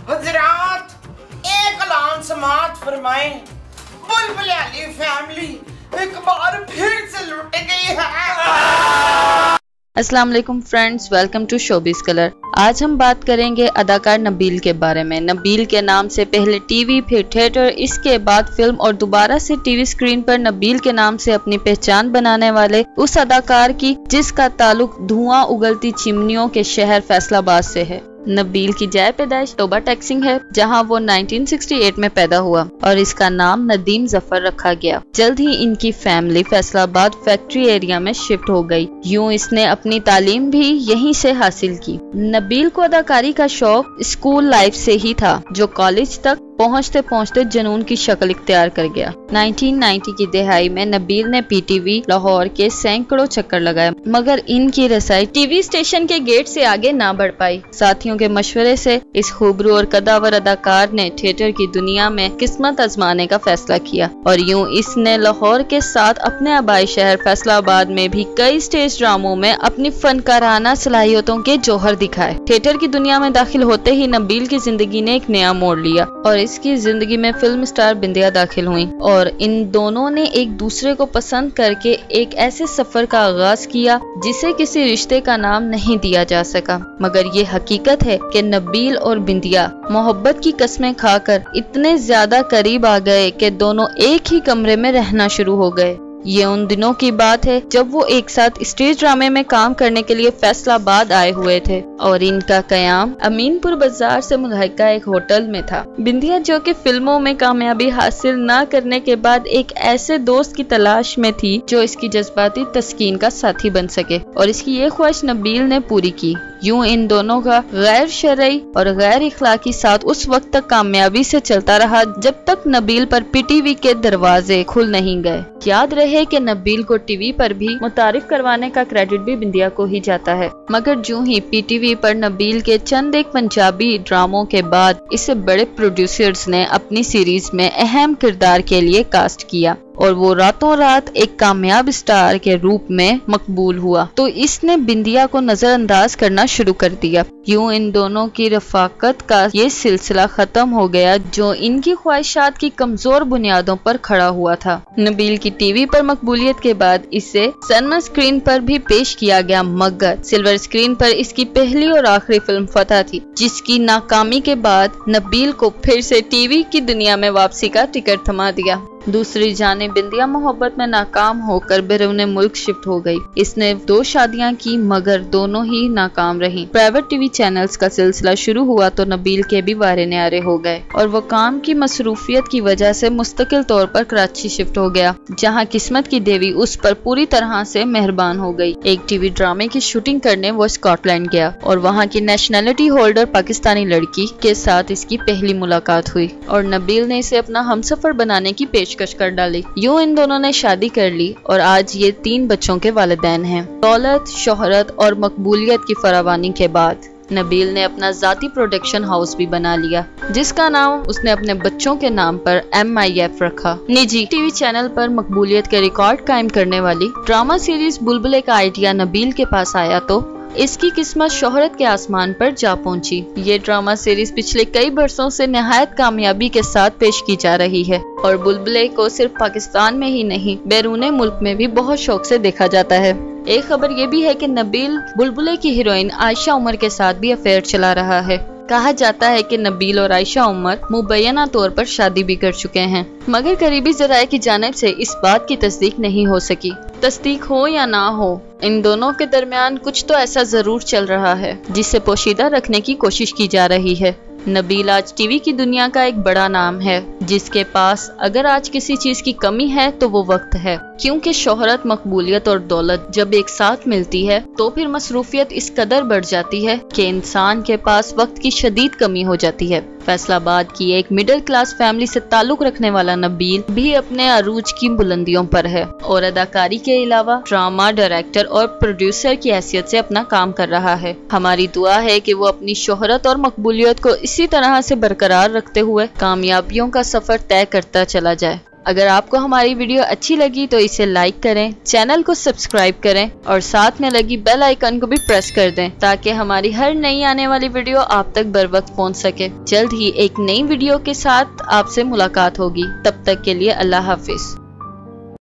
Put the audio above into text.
हजरात एक ऐलान समाअत फरमाएं, बुलबुल अली फैमिली एक बार फिर से लुट गई है। अस्सलाम वालेकुम friends, welcome to showbiz colour. आज हम बात करेंगे अदाकार नबील के बारे में। नबील के नाम से पहले टीवी, फिर थिएटर, इसके बाद फिल्म और दोबारा से टीवी स्क्रीन पर नबील के नाम से अपनी पहचान बनाने वाले उस अदाकार की जिसका ताल्लुक धुआं उगलती चिमनियों के शहर फैसलाबाद से है। नबील की जाए पैदाइश तोबा टैक्सिंग है, जहां वो 1968 में पैदा हुआ और इसका नाम नदीम जफर रखा गया। जल्द ही इनकी फैमिली फैसलाबाद फैक्ट्री एरिया में शिफ्ट हो गई। यूं इसने अपनी तालीम भी यहीं से हासिल की। नबील को अदाकारी का शौक स्कूल लाइफ से ही था, जो कॉलेज तक पहुंचते पहुंचते जुनून की शक्ल इख्तियार कर गया। 1990 की दिहाई में नबील ने पीटीवी लाहौर के सैकड़ों चक्कर लगाए, मगर इनकी रसाई टीवी स्टेशन के गेट से आगे ना बढ़ पाई। साथियों के मशवरे से इस खूबरू और कदावर अदाकार ने थिएटर की दुनिया में किस्मत आजमाने का फैसला किया और यूं इसने लाहौर के साथ अपने आबाई शहर फैसलाबाद में भी कई स्टेज ड्रामों में अपनी फनकाराना सलाहियतों के जौहर दिखाए। थिएटर की दुनिया में दाखिल होते ही नबील की जिंदगी ने एक नया मोड़ लिया और इसकी जिंदगी में फिल्म स्टार बिंदिया दाखिल हुई और इन दोनों ने एक दूसरे को पसंद करके एक ऐसे सफर का आगाज किया जिसे किसी रिश्ते का नाम नहीं दिया जा सका। मगर ये हकीकत है कि नबील और बिंदिया मोहब्बत की कस्में खाकर इतने ज्यादा करीब आ गए कि दोनों एक ही कमरे में रहना शुरू हो गए। ये उन दिनों की बात है जब वो एक साथ स्टेज ड्रामे में काम करने के लिए फैसलाबाद आए हुए थे और इनका कयाम अमीनपुर बाजार से मुल्हिका एक होटल में था। बिंदिया, जो कि फिल्मों में कामयाबी हासिल न करने के बाद एक ऐसे दोस्त की तलाश में थी जो इसकी जज्बाती तस्कीन का साथी बन सके, और इसकी ये ख्वाहिश नबील ने पूरी की। यूं इन दोनों का गैर शरई और गैर इखलाकी साथ उस वक्त तक कामयाबी से चलता रहा जब तक नबील पर पीटीवी के दरवाजे खुल नहीं गए। याद रहे कि नबील को टीवी पर भी मुतारिफ करवाने का क्रेडिट भी बिंदिया को ही जाता है, मगर जो ही पीटीवी पर नबील के चंद एक पंजाबी ड्रामों के बाद इसे बड़े प्रोड्यूसर्स ने अपनी सीरीज में अहम किरदार के लिए कास्ट किया और वो रातों रात एक कामयाब स्टार के रूप में मकबूल हुआ, तो इसने बिंदिया को नजरअंदाज करना शुरू कर दिया। यूं इन दोनों की रफाकत का ये सिलसिला खत्म हो गया जो इनकी ख्वाहिशात की कमजोर बुनियादों पर खड़ा हुआ था। नबील की टीवी पर मकबूलियत के बाद इसे सिनेमा स्क्रीन पर भी पेश किया गया, मगर सिल्वर स्क्रीन पर इसकी पहली और आखिरी फिल्म फतह थी, जिसकी नाकामी के बाद नबील को फिर से टीवी की दुनिया में वापसी का टिकट थमा दिया। दूसरी जानिब बिंदिया मोहब्बत में नाकाम होकर बैरून मुल्क शिफ्ट हो गई। इसने 2 शादियां की, मगर दोनों ही नाकाम रहीं। प्राइवेट टीवी चैनल्स का सिलसिला शुरू हुआ तो नबील के भी वारे न्यारे हो गए और वो काम की मसरूफियत की वजह से मुस्तकिल तौर पर कराची शिफ्ट हो गया, जहां किस्मत की देवी उस पर पूरी तरह से मेहरबान हो गई। एक टीवी ड्रामे की शूटिंग करने वो स्कॉटलैंड गया और वहाँ की नेशनैलिटी होल्डर पाकिस्तानी लड़की के साथ इसकी पहली मुलाकात हुई और नबील ने इसे अपना हमसफर बनाने की पेशकश कर डाली। यूं इन दोनों ने शादी कर ली और आज ये 3 बच्चों के वालिदैन हैं। दौलत, शोहरत और मकबूलियत की फरावानी के बाद नबील ने अपना जाती प्रोडक्शन हाउस भी बना लिया, जिसका नाम उसने अपने बच्चों के नाम पर MIF रखा। निजी टीवी चैनल पर मकबूलियत के रिकॉर्ड कायम करने वाली ड्रामा सीरीज बुलबुल का आइडिया नबील के पास आया तो इसकी किस्मत शोहरत के आसमान पर जा पहुंची। ये ड्रामा सीरीज पिछले कई बरसों से निहायत कामयाबी के साथ पेश की जा रही है और बुलबुल को सिर्फ पाकिस्तान में ही नहीं बैरून मुल्क में भी बहुत शौक से देखा जाता है। एक खबर ये भी है कि नबील बुलबुल की हीरोइन आयशा उमर के साथ भी अफेयर चला रहा है। कहा जाता है कि नबील और आयशा उमर मुबैना तौर पर शादी भी कर चुके हैं, मगर करीबी जराये की जानिब से इस बात की तस्दीक नहीं हो सकी। तस्दीक हो या ना हो, इन दोनों के दरमियान कुछ तो ऐसा जरूर चल रहा है जिसे पोशीदा रखने की कोशिश की जा रही है। नबील आज टीवी की दुनिया का एक बड़ा नाम है, जिसके पास अगर आज किसी चीज की कमी है तो वो वक्त है, क्योंकि शोहरत, मकबूलियत और दौलत जब एक साथ मिलती है तो फिर मसरूफियत इस कदर बढ़ जाती है कि इंसान के पास वक्त की शदीद कमी हो जाती है। फैसलाबाद की एक मिडिल क्लास फैमिली से ताल्लुक रखने वाला नबील भी अपने अरूज की बुलंदियों पर है और अदाकारी के अलावा ड्रामा डायरेक्टर और प्रोड्यूसर की हैसियत से अपना काम कर रहा है। हमारी दुआ है कि वो अपनी शोहरत और मकबूलियत को इसी तरह से बरकरार रखते हुए कामयाबियों का सफर तय करता चला जाए। अगर आपको हमारी वीडियो अच्छी लगी तो इसे लाइक करें, चैनल को सब्सक्राइब करें और साथ में लगी बेल आइकन को भी प्रेस कर दें ताकि हमारी हर नई आने वाली वीडियो आप तक बर वक्त पहुंच सके। जल्द ही एक नई वीडियो के साथ आपसे मुलाकात होगी। तब तक के लिए अल्लाह हाफिज।